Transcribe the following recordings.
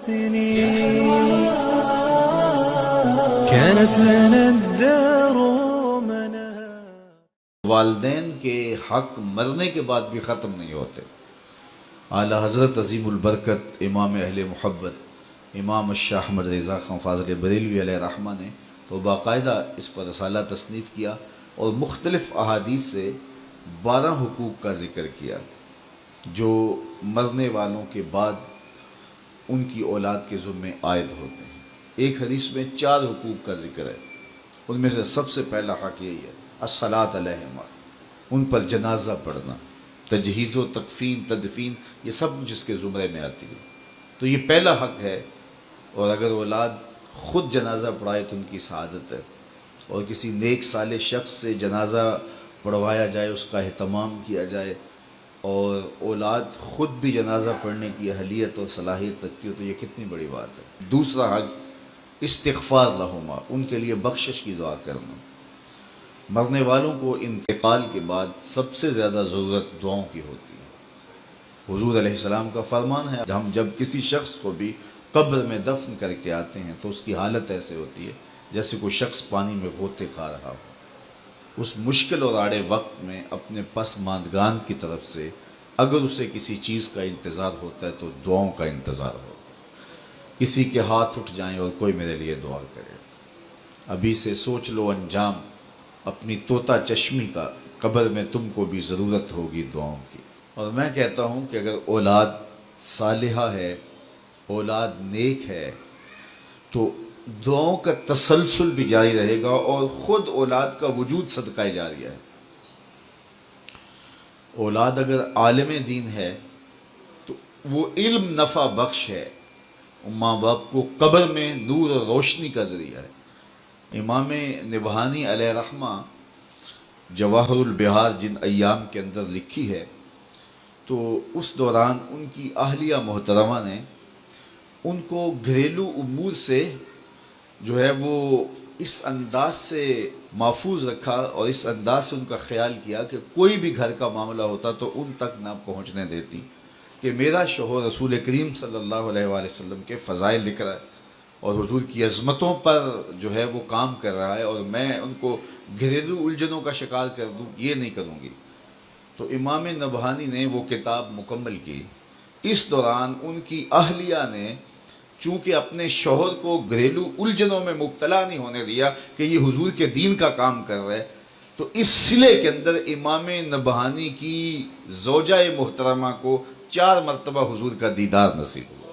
السنين كانت لنا الدار منها. والدین کے حق مرنے کے بعد بھی ختم نہیں ہوتے. اعلیٰ حضرت عظیم البرکت امام اہل محبت امام الشاہ احمد رضا خان فاضل بریلوی علیہ رحمہ نے تو باقاعدہ اس پر رسالہ تصنیف کیا اور مختلف احادیث سے 12 حقوق کا ذکر کیا جو مرنے والوں کے بعد ان کی اولاد کے ذمے عائد ہوتے ہیں. ایک حدیث میں 4 حقوق کا ذکر ہے. ان میں سے سب سے پہلا حق یہی ہے الصلاۃ علیہم، ان پر جنازہ پڑھنا، تجہیز و تکفین تدفین یہ سب جس کے زمرے میں آتی ہے. تو یہ پہلا حق ہے، اور اگر اولاد خود جنازہ پڑھائے تو ان کی سعادت ہے، اور کسی نیک صالح شخص سے جنازہ پڑھوایا جائے، اس کا اہتمام کیا جائے، اور اولاد خود بھی جنازہ پڑھنے کی اہلیت اور صلاحیت رکھتی ہو تو یہ کتنی بڑی بات ہے. دوسرا حق استغفار لہما، ان کے لیے بخشش کی دعا کرنا. مرنے والوں کو انتقال کے بعد سب سے زیادہ ضرورت دعاؤں کی ہوتی ہے. حضور علیہ السلام کا فرمان ہے ہم جب کسی شخص کو بھی قبر میں دفن کر کے آتے ہیں تو اس کی حالت ایسے ہوتی ہے جیسے کوئی شخص پانی میں غوطے کھا رہا ہو. اس مشکل اور آڑے وقت میں اپنے پسماندگان کی طرف سے اگر اسے کسی چیز کا انتظار ہوتا ہے تو دعاؤں کا انتظار ہوتا ہے. کسی کے ہاتھ اٹھ جائیں اور کوئی میرے لیے دعا کرے. ابھی سے سوچ لو انجام اپنی طوطا چشمی کا، قبر میں تم کو بھی ضرورت ہوگی دعاؤں کی. اور میں کہتا ہوں کہ اگر اولاد صالحہ ہے، اولاد نیک ہے، تو دعاؤں کا تسلسل بھی جاری رہے گا اور خود اولاد کا وجود صدقہ جاریہ ہے. اولاد اگر عالم دین ہے تو وہ علم نفع بخش ہے، ماں باپ کو قبر میں نور اور روشنی کا ذریعہ ہے. امام نبہانی علیہ رحمہ جواہر البہار جن ایام کے اندر لکھی ہے تو اس دوران ان کی اہلیہ محترمہ نے ان کو گھریلو امور سے جو ہے وہ اس انداز سے محفوظ رکھا اور اس انداز سے ان کا خیال کیا کہ کوئی بھی گھر کا معاملہ ہوتا تو ان تک نہ پہنچنے دیتی کہ میرا شوہر رسول کریم صلی اللہ علیہ وآلہ وسلم کے فضائل لکھ رہا ہے اور حضور کی عظمتوں پر جو ہے وہ کام کر رہا ہے اور میں ان کو گھریلو الجھنوں کا شکار کر دوں، یہ نہیں کروں گی. تو امام نبہانی نے وہ کتاب مکمل کی. اس دوران ان کی اہلیہ نے چونکہ اپنے شوہر کو گھریلو الجھنوں میں مبتلا نہیں ہونے دیا کہ یہ حضور کے دین کا کام کر رہے، تو اس صلے کے اندر امام نبہانی کی زوجہ محترمہ کو 4 مرتبہ حضور کا دیدار نصیب ہوا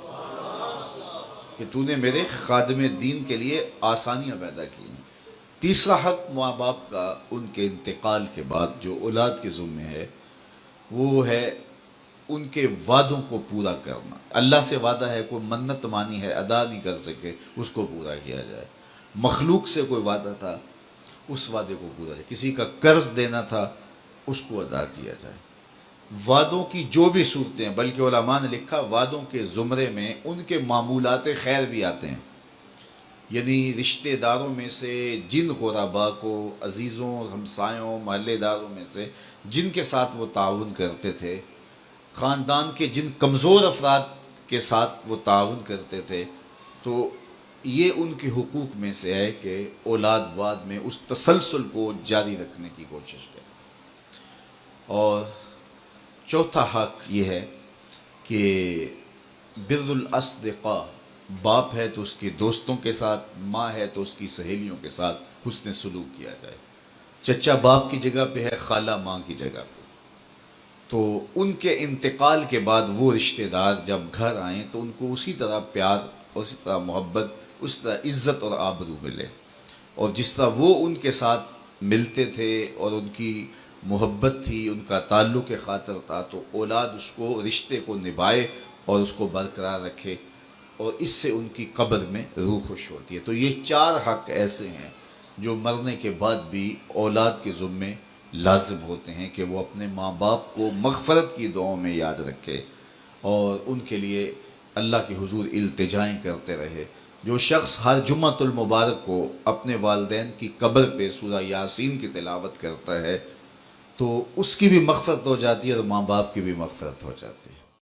کہ تو نے میرے خادم دین کے لیے آسانیاں پیدا کی ہیں. تیسرا حق ماں باپ کا ان کے انتقال کے بعد جو اولاد کے ذمہ ہے وہ ہے ان کے وعدوں کو پورا کرنا. اللہ سے وعدہ ہے، کوئی منت مانی ہے ادا نہیں کر سکے، اس کو پورا کیا جائے. مخلوق سے کوئی وعدہ تھا اس وعدے کو پورا جائے. کسی کا قرض دینا تھا اس کو ادا کیا جائے. وعدوں کی جو بھی صورتیں ہیں، بلکہ علماء نے لکھا وعدوں کے زمرے میں ان کے معمولات خیر بھی آتے ہیں. یعنی رشتہ داروں میں سے جن غرباء کو، عزیزوں، ہمسایوں، محلے داروں میں سے جن کے ساتھ وہ تعاون کرتے تھے، خاندان کے جن کمزور افراد کے ساتھ وہ تعاون کرتے تھے، تو یہ ان کے حقوق میں سے ہے کہ اولاد بعد میں اس تسلسل کو جاری رکھنے کی کوشش کرے. اور چوتھا حق یہ ہے کہ بر الاصدقاء، باپ ہے تو اس کے دوستوں کے ساتھ، ماں ہے تو اس کی سہیلیوں کے ساتھ حسن سلوک کیا جائے. چچا باپ کی جگہ پہ ہے، خالہ ماں کی جگہ پہ. تو ان کے انتقال کے بعد وہ رشتہ دار جب گھر آئیں تو ان کو اسی طرح پیار، اسی طرح محبت، اس طرح عزت اور آبرو ملے. اور جس طرح وہ ان کے ساتھ ملتے تھے اور ان کی محبت تھی، ان کا تعلق خاطر تھا، تو اولاد اس کو رشتے کو نبھائے اور اس کو برقرار رکھے، اور اس سے ان کی قبر میں روح خوش ہوتی ہے. تو یہ 4 حق ایسے ہیں جو مرنے کے بعد بھی اولاد کے ذمے لازم ہوتے ہیں کہ وہ اپنے ماں باپ کو مغفرت کی دعاؤں میں یاد رکھے اور ان کے لیے اللہ کے حضور التجائیں کرتے رہے. جو شخص ہر جمعۃ المبارک کو اپنے والدین کی قبر پہ سورہ یاسین کی تلاوت کرتا ہے تو اس کی بھی مغفرت ہو جاتی ہے اور ماں باپ کی بھی مغفرت ہو جاتی ہے.